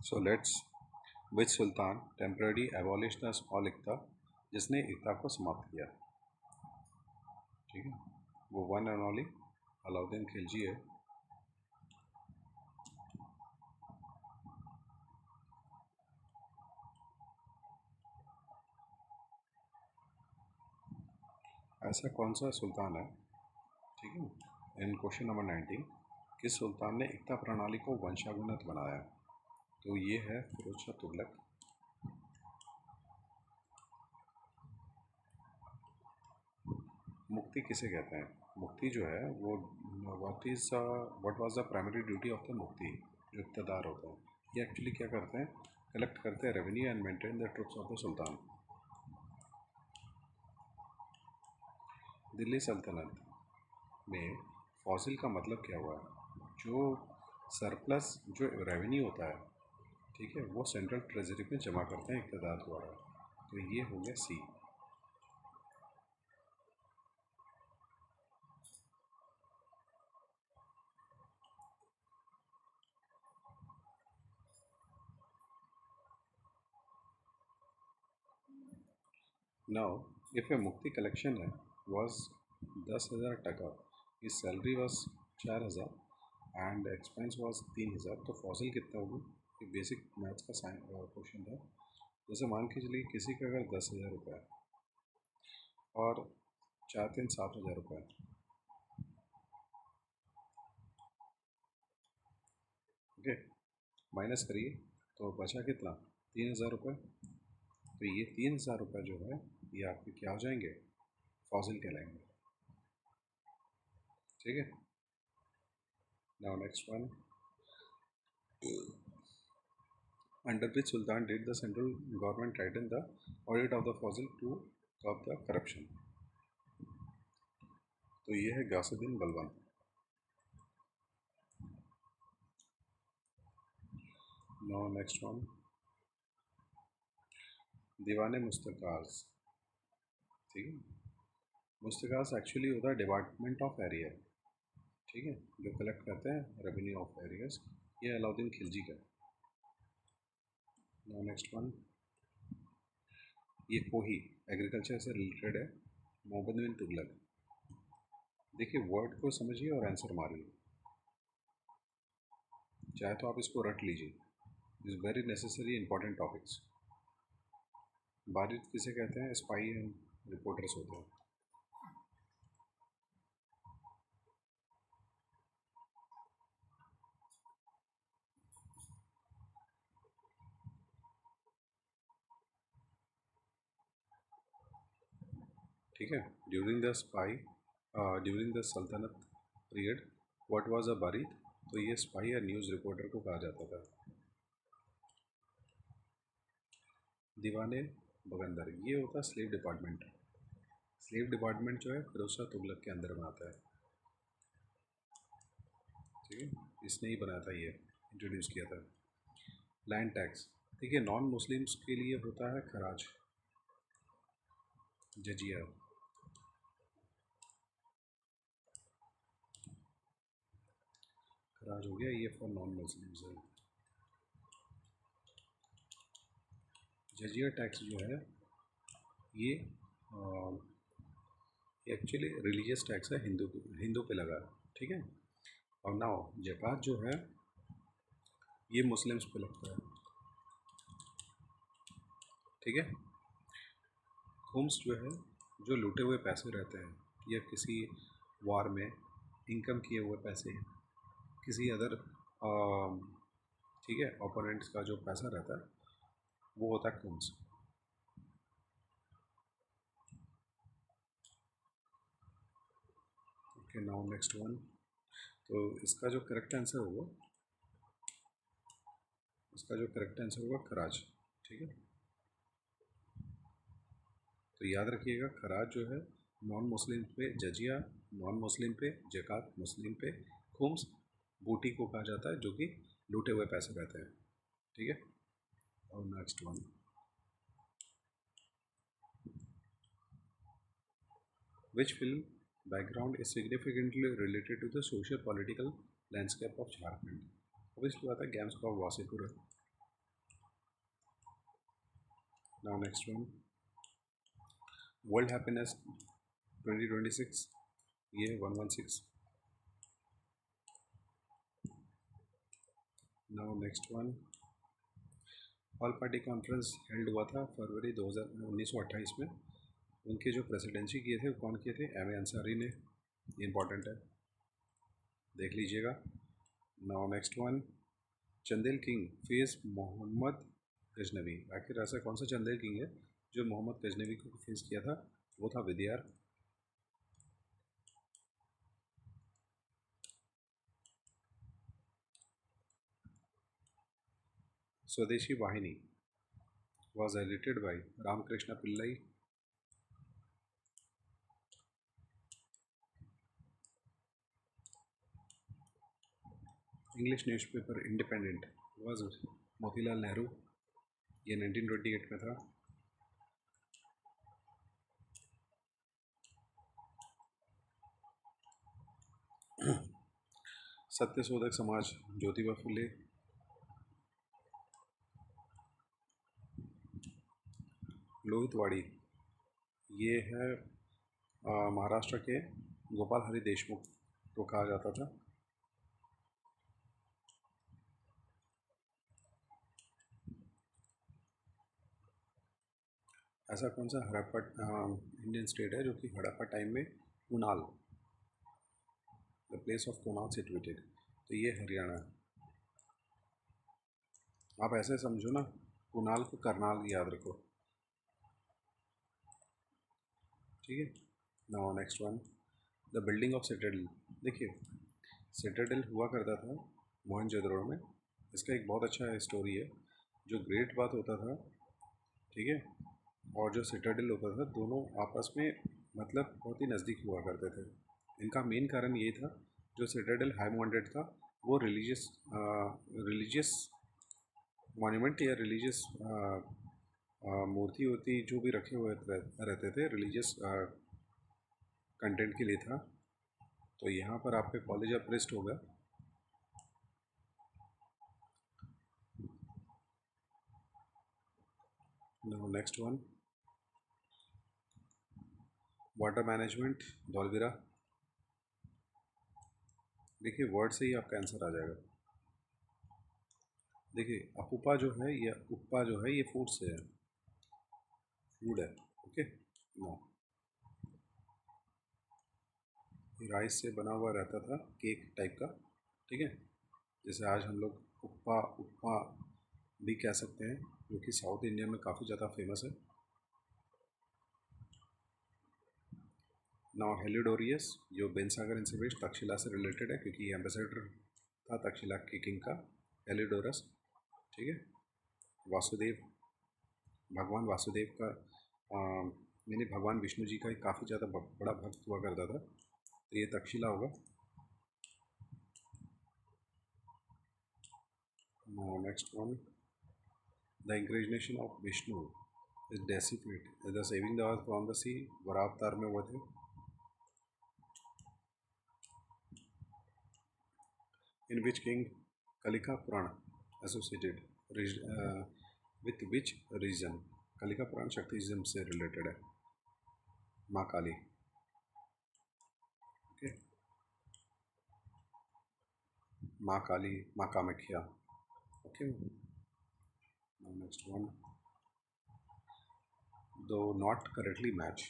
So let's which sultan temporary abolish the small इक्ता, जिसने इक्ता को समाप्त किया। ठीक है, वो one and only Alauddin Khilji है। ऐसा कौन सा सुल्तान है, ठीक है, इन क्वेश्चन नंबर 19, किस सुल्तान ने इक्ता प्रणाली को वंशानुगत बनाया? तो ये है फिरोज शाह तुगलक। मुक्ति किसे कहते हैं? मुक्ति जो है वो what was the primary duty of the मुक्ति, जो इक़्तिदार होता है, ये एक्चुअली क्या करते हैं, कलेक्ट करते हैं revenue and maintain the troops of the sultan. Delhi सल्तनत में फॉसिल का मतलब क्या हुआ है? जो सरप्लस जो रेवेन्यू होता है, ठीक है, वो सेंट्रल ट्रेजरी में जमा करते हैं इक़्तिदार द्वारा। तो ये हो गया सी। Now, if a Mukti collection was 10,000 टका, his salary was 4,000 and expense was 3,000, तो फॉसिल कितना होगी? ये बेसिक मैथ्स का क्वेश्चन था। जैसे मान के चलिए किसी का अगर 10,000 रुपये और 4 3 7,000 रुपये, ओके, माइनस करिए तो बचा कितना? 3,000 रुपये। तो ये 3,000 रुपये जो है ये आपके क्या हो जाएंगे? फॉसिल कहलाएंगे। ठीक है। Now next one, under which sultan did the central government tighten the audit of the fossil to curb the corruption? तो ये है गासुद्दीन बलबन। नाउ नेक्स्ट वन, दीवाने मुस्तकाज। ठीक है, मुस्तकाज एक्चुअली होता है डिपार्टमेंट ऑफ एरिया, ठीक है, जो कलेक्ट करते हैं रेवेन्यू ऑफ एरियाज। ये अलाउद्दीन खिलजी का। नाउ नेक्स्ट वन, ये कोही एग्रीकल्चर से रिलेटेड है, मोहम्मद बिन तुगलक। देखिए वर्ड को समझिए और आंसर मारिए, चाहे तो आप इसको रट लीजिए। Is very necessary important topics. बारिद किसे कहते हैं? स्पाई एंड रिपोर्टर्स होते हैं। ठीक है, ड्यूरिंग द सल्तनत पीरियड व्हाट वाज अ बारिद? तो ये स्पाई या न्यूज़ रिपोर्टर को कहा जाता था। दीवाने बगंदर, ये होता है स्लेव डिपार्टमेंट। स्लेव डिपार्टमेंट जो है फिरोज शाह तुगलक के अंदर में आता है। ठीक है, इसने ही बनाया था, ये इंट्रोड्यूस किया था। लैंड टैक्स, देखिए नॉन मुस्लिम्स के लिए होता है खराज, जजिया। खराज हो गया, ये फॉर नॉन मुस्लिम्स है। जजिया टैक्स जो है ये एक्चुअली रिलीजियस टैक्स है, हिंदू पे लगा। ठीक है, और नाउ ज़कात जो है ये मुस्लिम्स पे लगता है। ठीक है, खुम्स जो है जो लूटे हुए पैसे रहते हैं या किसी वार में इनकम किए हुए पैसे, किसी अदर ठीक है ओपोनेंट्स का जो पैसा रहता है वो होता है खुम्स। ओके, नाउ नेक्स्ट वन, तो इसका जो करेक्ट आंसर होगा खराज। ठीक है, तो याद रखिएगा खराज जो है नॉन मुस्लिम पे जजिया, नॉन मुस्लिम पे ज़कात, मुस्लिम पे खुम्स, बूटी को कहा जाता है जो कि लूटे हुए पैसे रहते हैं। ठीक है, और next one, which film background is significantly related to the social political landscape of Jharkhand? Obviously बात है गेम्स ऑफ वासीपुर है। Now next one, world happiness 2026, ये 116. Now next one, all party conference held हुआ था फरवरी 1928 में. उनके जो प्रेसिडेंसी किए थे वो कौन किए थे? एम ए अंसारी ने. इम्पॉर्टेंट है, देख लीजिएगा. Now next one, Chandel king face Mohammad Ghaznavi. आखिर ऐसा कौन सा चंदेल किंग है जो मोहम्मद गजनवी को फेस किया था? वो था विद्यार. स्वदेशी वाहिनी was edited by Ramakrishna Pillai. English newspaper independent was Motilal Nehru. ये 1928 में था. सत्यशोधक समाज ज्योतिबा फुले. लोहितवाड़ी ये है महाराष्ट्र के गोपाल हरि देशमुख को कहा जाता था. ऐसा कौन सा हड़प्पा इंडियन स्टेट है जो कि हड़प्पा टाइम में Kunal, the place of Kunal situated? तो ये हरियाणा है. आप ऐसे समझो ना, कुनाल को करनाल याद रखो. ठीक है. Now next one, the building of Citadel. देखिए, सिटाडेल हुआ करता था मोहनजोदड़ो में. इसका एक बहुत अच्छा स्टोरी है. जो ग्रेट बात होता था, ठीक है, और जो सिटाडेल होता था, दोनों आपस में मतलब बहुत ही नज़दीक हुआ करते थे. इनका मेन कारण ये था, जो सिटाडेल हाई माउंटेड था वो रिलीजियस मॉन्यूमेंट या रिलीजियस मूर्ति होती जो भी रखे हुए रहते थे रिलीजियस कंटेंट के लिए था. तो यहाँ पर आपके कॉलेज ऑफ प्रिस्ट होगा. Next one, water management Dholavira. देखिए, वर्ड से ही आपका आंसर आ जाएगा. देखिए, अपुपा जो है या उपा जो है ये फूड से है, फूड है. ओके. नो, राइस से बना हुआ रहता था, केक टाइप का. ठीक है. जैसे आज हम लोग उपा उपमा भी कह सकते हैं, जो कि साउथ इंडिया में काफ़ी ज़्यादा फेमस है. नाउ हेलिडोरियस, जो बेनसागर इंसिवेश तक्षशिला से रिलेटेड है क्योंकि एम्बेसडर था तक्षशिला की किंग का, हेलिडोरस. ठीक है. वासुदेव, भगवान वासुदेव का यानी भगवान विष्णु जी का काफ़ी ज़्यादा बड़ा भक्त हुआ करता था. तो ये तक्षशिला होगा. Next one, the incarnation of Vishnu is depicted the saving the earth from the sea. वरावतार में हुए थे. In which king Kalika Purana associated with which region? Kalika Purana Shaktism से रिलेटेड है. माँ काली. ओके. माँ काली, माँ Kamakhya. Okay. Next one, do not correctly match.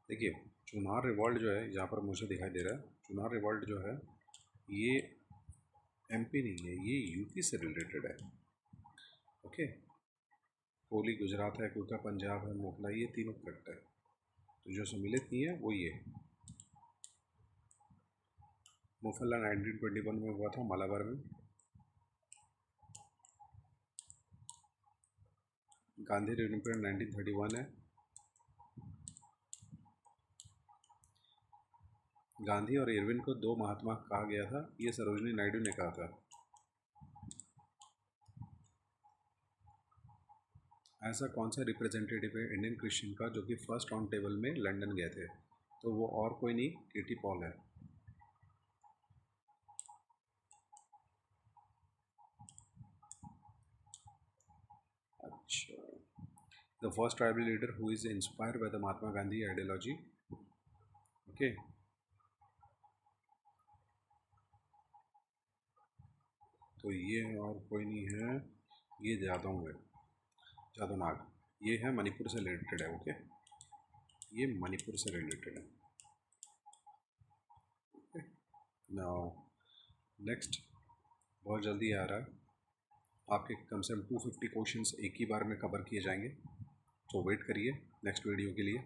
देखिए, चुनार रिवॉल्ट जो है यहाँ पर मुझे दिखाई दे रहा है, चुनार रिवॉल्ट जो है ये एमपी नहीं है, ये यूपी से रिलेटेड है. ओके. होली गुजरात है, कुका पंजाब है, मोखला, ये तीनों करेक्ट है. तो जो सम्मिलित नहीं है वो ये. मुफल्ला 1921 में हुआ था मालाबार में. गांधी रिपब्लिक 1931 है. गांधी और इरविन को दो महात्मा कहा गया था, ये सरोजनी नायडू ने कहा था. ऐसा कौन सा रिप्रेजेंटेटिव है इंडियन क्रिश्चियन का जो कि फर्स्ट राउंड टेबल में लंदन गए थे? तो वो और कोई नहीं, केटी पॉल है. अच्छा, the first tribal leader who is inspired by the Mahatma Gandhi ideology. Okay, तो ये और कोई नहीं है, ये जादव है, जादवनाग. ये है मणिपुर से रिलेटेड है. ओके, ये मणिपुर से रिलेटेड है. ओके, नाउ नेक्स्ट बहुत जल्दी आ रहा है. आपके कम से कम 250 क्वेश्चंस एक ही बार में कवर किए जाएंगे, तो वेट करिए नेक्स्ट वीडियो के लिए.